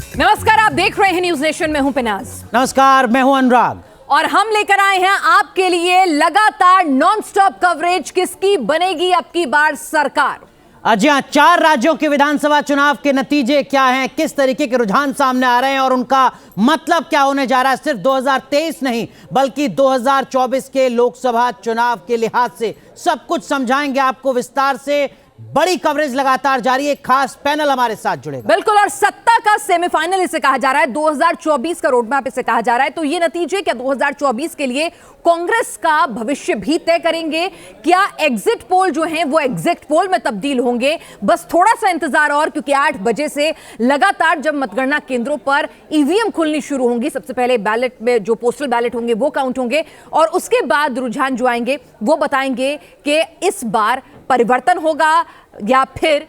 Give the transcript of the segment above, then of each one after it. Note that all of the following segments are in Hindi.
नमस्कार, आप देख रहे हैं न्यूज नेशन में हूं पिनाज। नमस्कार, मैं हूं अनुराग और हम लेकर आए हैं आपके लिए लगातार नॉनस्टॉप कवरेज। किसकी बनेगी अब की बार सरकार? जी हां, 4 राज्यों के विधानसभा चुनाव के नतीजे क्या हैं, किस तरीके के रुझान सामने आ रहे हैं और उनका मतलब क्या होने जा रहा है, सिर्फ 2023 नहीं बल्कि 2024 के लोकसभा चुनाव के लिहाज से सब कुछ समझाएंगे आपको विस्तार से। बड़ी कवरेज लगातार जारी है, खास पैनल हमारे साथ जुड़ेगा। बिल्कुल, और सत्ता का सेमीफाइनल इसे कहा जा रहा है, 2024 का रोडमैप इसे कहा जा रहा है। तो ये नतीजे क्या 2024 के लिए कांग्रेस का भविष्य भी तय करेंगे? क्या एग्जिट पोल जो हैं वो एग्जिट पोल में तब्दील होंगे? बस थोड़ा सा इंतजार और, क्योंकि 8 बजे से लगातार जब मतगणना केंद्रों पर ईवीएम खुलनी शुरू होंगी, सबसे पहले बैलेट में जो पोस्टल बैलेट होंगे वो काउंट होंगे और उसके बाद रुझान जो आएंगे वो बताएंगे कि इस बार परिवर्तन होगा या फिर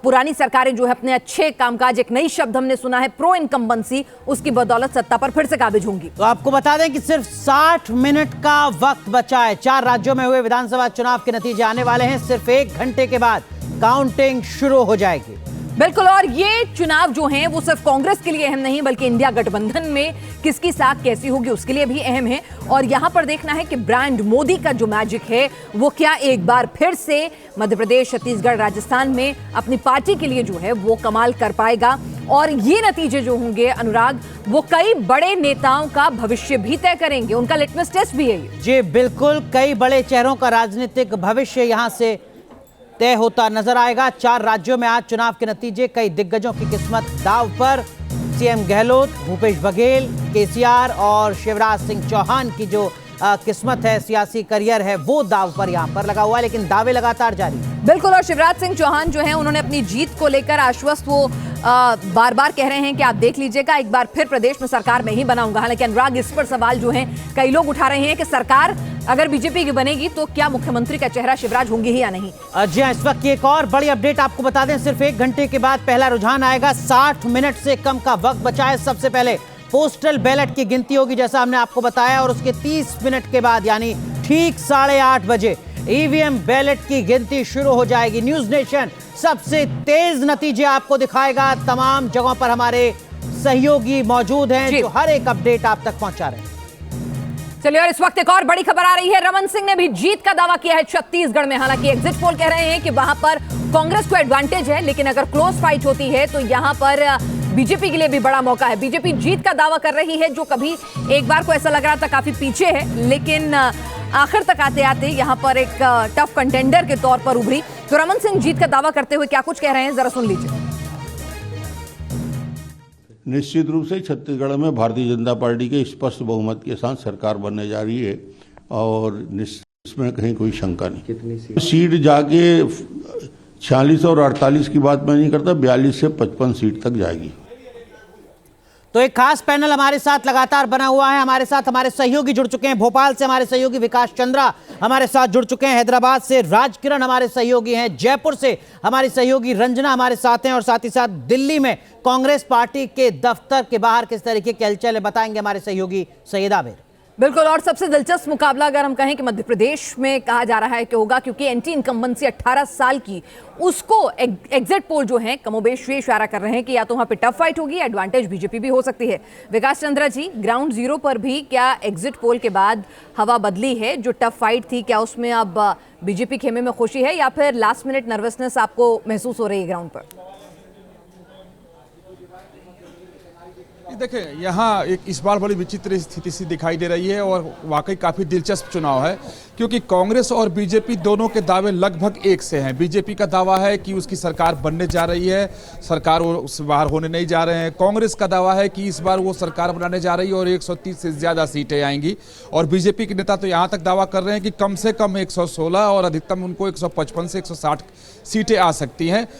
पुरानी सरकारें जो है अपने अच्छे कामकाज, एक नई शब्द हमने सुना है प्रो इनकम्बेंसी, उसकी बदौलत सत्ता पर फिर से काबिज होंगी। तो आपको बता दें कि सिर्फ 60 मिनट का वक्त बचा है। 4 राज्यों में हुए विधानसभा चुनाव के नतीजे आने वाले हैं। सिर्फ 1 घंटे के बाद काउंटिंग शुरू हो जाएगी। बिल्कुल, और ये चुनाव जो हैं वो सिर्फ कांग्रेस के लिए अहम नहीं बल्कि इंडिया गठबंधन में किसकी साथ कैसी होगी उसके लिए भी अहम है। और यहां पर देखना है कि ब्रांड मोदी का जो मैजिक है वो क्या एक बार फिर से मध्य प्रदेश, छत्तीसगढ़, राजस्थान में अपनी पार्टी के लिए जो है वो कमाल कर पाएगा। और ये नतीजे जो होंगे अनुराग, वो कई बड़े नेताओं का भविष्य भी तय करेंगे, उनका लिटमस टेस्ट भी है। जी बिल्कुल, कई बड़े चेहरों का राजनीतिक भविष्य यहां से तय होता नजर आएगा। 4 राज्यों में आज चुनाव के नतीजे, कई दिग्गजों की किस्मत दांव पर। सीएम गहलोत, भूपेश बघेल, केसीआर और शिवराज सिंह चौहान की जो किस्मत है, सियासी करियर है, वो दांव पर यहां पर लगा हुआ है, लेकिन दावे लगातार जारी। बिल्कुल, और शिवराज सिंह चौहान जो हैं उन्होंने अपनी जीत को लेकर आश्वस्त, वो बार बार कह रहे हैं कि आप देख लीजिएगा एक बार फिर प्रदेश में सरकार में ही बनाऊंगा। हालांकि अनुराग, इस पर सवाल जो है कई लोग उठा रहे हैं कि सरकार अगर बीजेपी की बनेगी तो क्या मुख्यमंत्री का चेहरा शिवराज होंगे ही या नहीं? जी हां, इस वक्त की एक और बड़ी अपडेट आपको बता दें, सिर्फ 1 घंटे के बाद पहला रुझान आएगा। 60 मिनट से कम का वक्त बचा है। सबसे पहले पोस्टल बैलेट की गिनती होगी जैसा हमने आपको बताया, और उसके 30 मिनट के बाद यानी ठीक 8:30 बजे ईवीएम बैलेट की गिनती शुरू हो जाएगी। न्यूज नेशन सबसे तेज नतीजे आपको दिखाएगा। तमाम जगहों पर हमारे सहयोगी मौजूद हैं जो हर एक अपडेट आप तक पहुंचा रहे हैं। चलिए, और इस वक्त एक और बड़ी खबर आ रही है। रमन सिंह ने भी जीत का दावा किया है छत्तीसगढ़ में। हालांकि एग्जिट पोल कह रहे हैं कि वहां पर कांग्रेस को एडवांटेज है, लेकिन अगर क्लोज फाइट होती है तो यहां पर बीजेपी के लिए भी बड़ा मौका है। बीजेपी जीत का दावा कर रही है, जो कभी एक बार को ऐसा लग रहा था काफी पीछे है, लेकिन आखिर तक आते आते यहां पर एक टफ कंटेंडर के तौर पर उभरी। तो रमन सिंह जीत का दावा करते हुए क्या कुछ कह रहे हैं, जरा सुन लीजिए। निश्चित रूप से छत्तीसगढ़ में भारतीय जनता पार्टी के स्पष्ट बहुमत के साथ सरकार बनने जा रही है और इसमें कहीं कोई शंका नहीं। कितनी सीट जाके 46 और 48 की बात मैं नहीं करता, 42 से 55 सीट तक जाएगी। तो एक खास पैनल हमारे साथ लगातार बना हुआ है। हमारे साथ हमारे सहयोगी जुड़ चुके हैं। भोपाल से हमारे सहयोगी विकास चंद्रा हमारे साथ जुड़ चुके हैं। हैदराबाद से राजकिरण हमारे सहयोगी हैं। जयपुर से हमारी सहयोगी रंजना हमारे साथ हैं। और साथ ही साथ दिल्ली में कांग्रेस पार्टी के दफ्तर के बाहर किस तरीके की हलचल है बताएंगे हमारे सहयोगी सैयद आबिर। बिल्कुल, और सबसे दिलचस्प मुकाबला अगर हम कहें कि मध्य प्रदेश में कहा जा रहा है कि होगा, क्योंकि एंटी इनकम्बेंसी 18 साल की, उसको एग्जिट पोल जो है कमोबेश ये इशारा कर रहे हैं कि या तो वहां पे टफ फाइट होगी, एडवांटेज बीजेपी भी हो सकती है। विकास चंद्रा जी, ग्राउंड जीरो पर भी क्या एग्जिट पोल के बाद हवा बदली है? जो टफ फाइट थी क्या उसमें अब बीजेपी खेमे में खुशी है या फिर लास्ट मिनट नर्वसनेस आपको महसूस हो रही है ग्राउंड पर? देखिए, यहाँ एक इस बार बड़ी विचित्र स्थिति सी दिखाई दे रही है और वाकई काफ़ी दिलचस्प चुनाव है, क्योंकि कांग्रेस और बीजेपी दोनों के दावे लगभग एक से हैं। बीजेपी का दावा है कि उसकी सरकार बनने जा रही है, सरकार उससे बाहर होने नहीं जा रहे हैं। कांग्रेस का दावा है कि इस बार वो सरकार बनाने जा रही है और 130 से ज़्यादा सीटें आएंगी। और बीजेपी के नेता तो यहाँ तक दावा कर रहे हैं कि कम से कम 116 और अधिकतम उनको 155 से 160 सीटें आ सकती हैं।